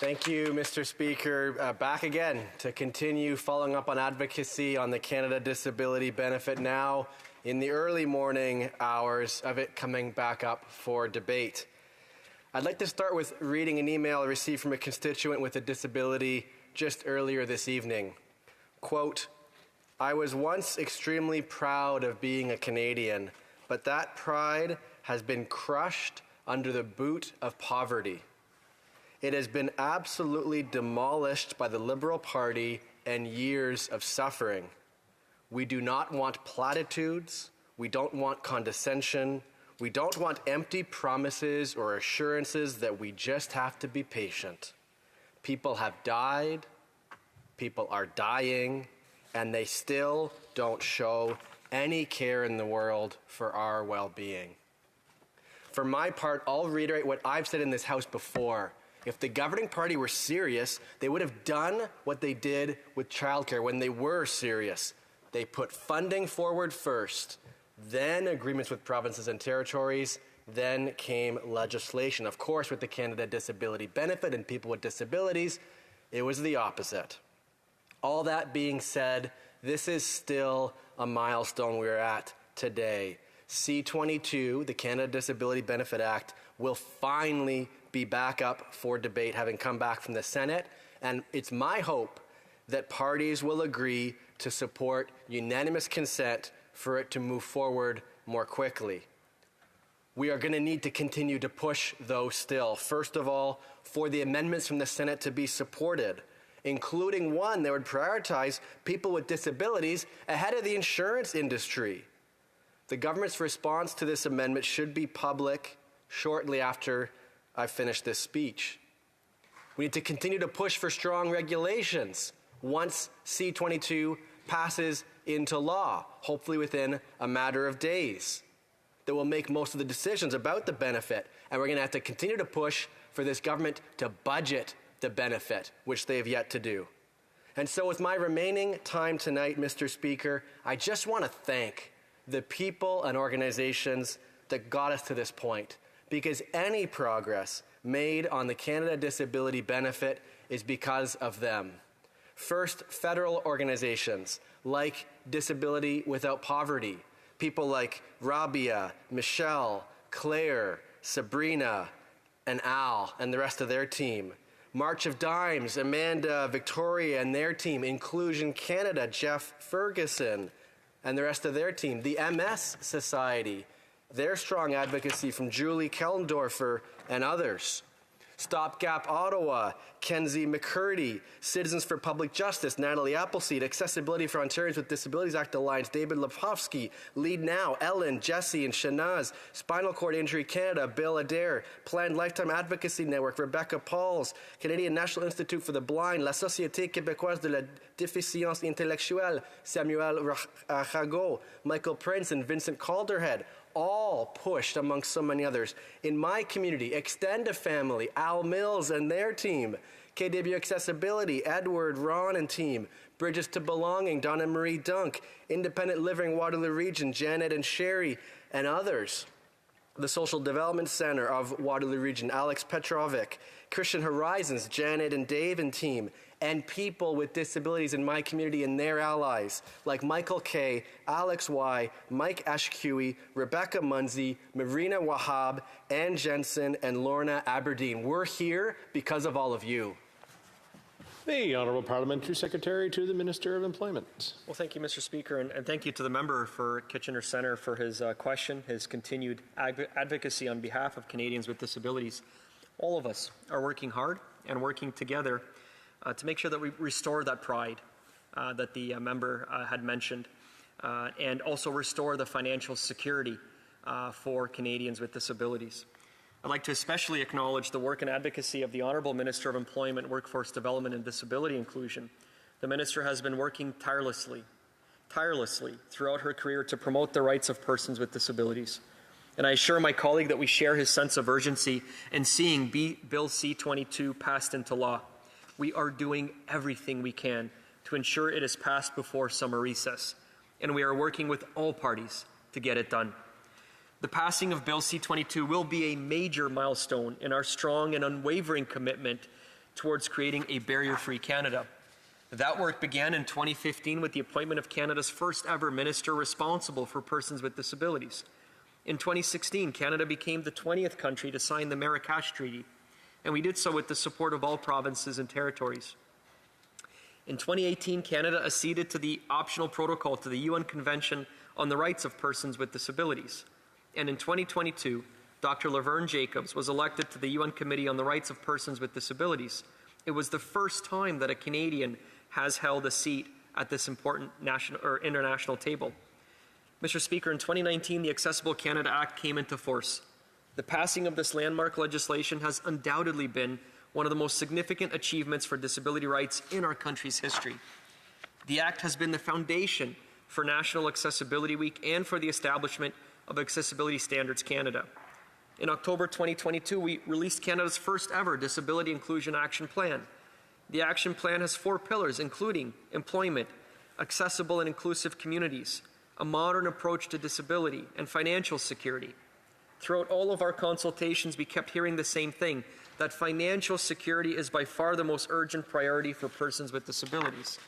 Thank you, Mr. Speaker. Back again to continue following up on advocacy on the Canada Disability Benefit now in the early morning hours of it coming back up for debate. I'd like to start with reading an email I received from a constituent with a disability just earlier this evening. Quote, "I was once extremely proud of being a Canadian, but that pride has been crushed under the boot of poverty. It has been absolutely demolished by the Liberal Party and years of suffering. We do not want platitudes. We don't want condescension. We don't want empty promises or assurances that we just have to be patient. People have died, people are dying, and they still don't show any care in the world for our well-being. For my part, I'll reiterate what I've said in this House before. If the governing party were serious, they would have done what they did with childcare when they were serious. They put funding forward first, then agreements with provinces and territories, then came legislation. Of course, with the Canada Disability Benefit and people with disabilities, it was the opposite. All that being said, this is still a milestone we're at today. C-22, the Canada Disability Benefit Act, will finally be back up for debate, having come back from the Senate, and it's my hope that parties will agree to support unanimous consent for it to move forward more quickly. We are going to need to continue to push, though, still. First of all, for the amendments from the Senate to be supported, including one that would prioritize people with disabilities ahead of the insurance industry. The government's response to this amendment should be public shortly after I finish this speech. We need to continue to push for strong regulations once C-22 passes into law, hopefully within a matter of days, that will make most of the decisions about the benefit. And we're going to have to continue to push for this government to budget the benefit, which they have yet to do. And so with my remaining time tonight, Mr. Speaker, I just want to thank the people and organizations that got us to this point, because any progress made on the Canada Disability Benefit is because of them. First, federal organizations like Disability Without Poverty, people like Rabia, Michelle, Claire, Sabrina, and Al, and the rest of their team. March of Dimes, Amanda, Victoria, and their team. Inclusion Canada, Jeff Ferguson, and the rest of their team. The MS Society, their strong advocacy from Julie Kellendorfer and others. Stopgap Ottawa, Kenzie McCurdy, Citizens for Public Justice, Natalie Appleseed, Accessibility for Ontarians with Disabilities Act Alliance, David Lepofsky, Lead Now, Ellen, Jesse, and Shanaz, Spinal Cord Injury Canada, Bill Adair, Planned Lifetime Advocacy Network, Rebecca Pauls, Canadian National Institute for the Blind, La Société Québécoise de la Déficience Intellectuelle, Samuel Rago, Michael Prince, and Vincent Calderhead, all pushed amongst so many others. In my community, Extend a Family, Al Mills and their team, KW Accessibility, Edward, Ron and team, Bridges to Belonging, Donna Marie Dunk, Independent Living Waterloo Region, Janet and Sherry, and others. The Social Development Center of Waterloo Region, Alex Petrovic, Christian Horizons, Janet and Dave and team, and people with disabilities in my community and their allies, like Michael K., Alex Y., Mike Ashkewi, Rebecca Munsey, Marina Wahab, Ann Jensen, and Lorna Aberdeen. We're here because of all of you. The Honourable Parliamentary Secretary to the Minister of Employment. Well, thank you, Mr. Speaker, and thank you to the member for Kitchener Centre for his question, his continued advocacy on behalf of Canadians with disabilities. All of us are working hard and working together to make sure that we restore that pride that the member had mentioned, and also restore the financial security for Canadians with disabilities. I'd like to especially acknowledge the work and advocacy of the Honourable Minister of Employment, Workforce Development and Disability Inclusion. The Minister has been working tirelessly throughout her career to promote the rights of persons with disabilities. And I assure my colleague that we share his sense of urgency in seeing Bill C-22 passed into law. We are doing everything we can to ensure it is passed before summer recess, and we are working with all parties to get it done. The passing of Bill C-22 will be a major milestone in our strong and unwavering commitment towards creating a barrier-free Canada. That work began in 2015 with the appointment of Canada's first ever minister responsible for persons with disabilities. In 2016, Canada became the 20th country to sign the Marrakesh Treaty, and we did so with the support of all provinces and territories. In 2018, Canada acceded to the optional protocol to the UN Convention on the Rights of Persons with Disabilities. And in 2022, Dr. Laverne Jacobs was elected to the UN Committee on the Rights of Persons with Disabilities. It was the first time that a Canadian has held a seat at this important national or international table. Mr. Speaker, in 2019, the Accessible Canada Act came into force. The passing of this landmark legislation has undoubtedly been one of the most significant achievements for disability rights in our country's history. The Act has been the foundation for National Accessibility Week and for the establishment of Accessibility Standards Canada. In October 2022, we released Canada's first ever Disability Inclusion Action Plan. The action plan has 4 pillars, including employment, accessible and inclusive communities, a modern approach to disability, and financial security. Throughout all of our consultations, we kept hearing the same thing, that financial security is by far the most urgent priority for persons with disabilities.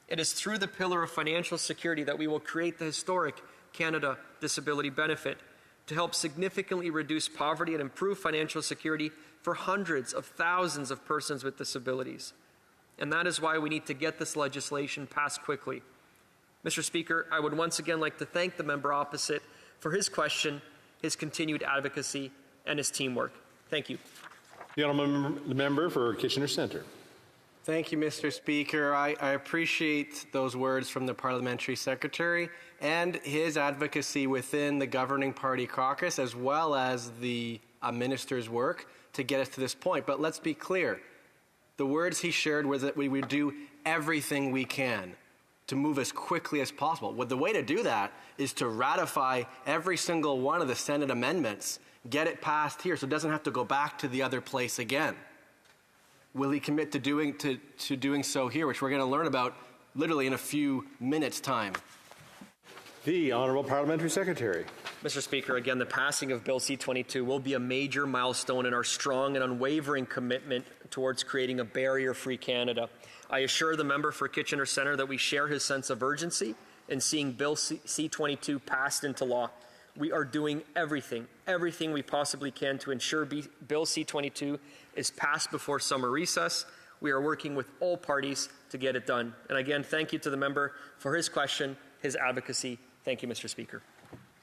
It is through the pillar of financial security that we will create the historic Canada Disability Benefit to help significantly reduce poverty and improve financial security for hundreds of thousands of persons with disabilities. And that is why we need to get this legislation passed quickly. Mr. Speaker, I would once again like to thank the member opposite for his question, his continued advocacy, and his teamwork. Thank you. The honourable member for Kitchener Centre. Thank you, Mr. Speaker. I appreciate those words from the Parliamentary Secretary and his advocacy within the governing party caucus, as well as the minister's work to get us to this point. But let's be clear. The words he shared was that we would do everything we can to move as quickly as possible. Well, the way to do that is to ratify every single one of the Senate amendments, get it passed here so it doesn't have to go back to the other place again. Will he commit to doing so here, which we're going to learn about literally in a few minutes' time? The Honourable Parliamentary Secretary. Mr. Speaker, again, the passing of Bill C-22 will be a major milestone in our strong and unwavering commitment towards creating a barrier-free Canada. I assure the member for Kitchener Centre that we share his sense of urgency in seeing Bill C-22 passed into law. We are doing everything we possibly can to ensure Bill C-22 is passed before summer recess. We are working with all parties to get it done. And again, thank you to the member for his question, his advocacy. Thank you, Mr. Speaker.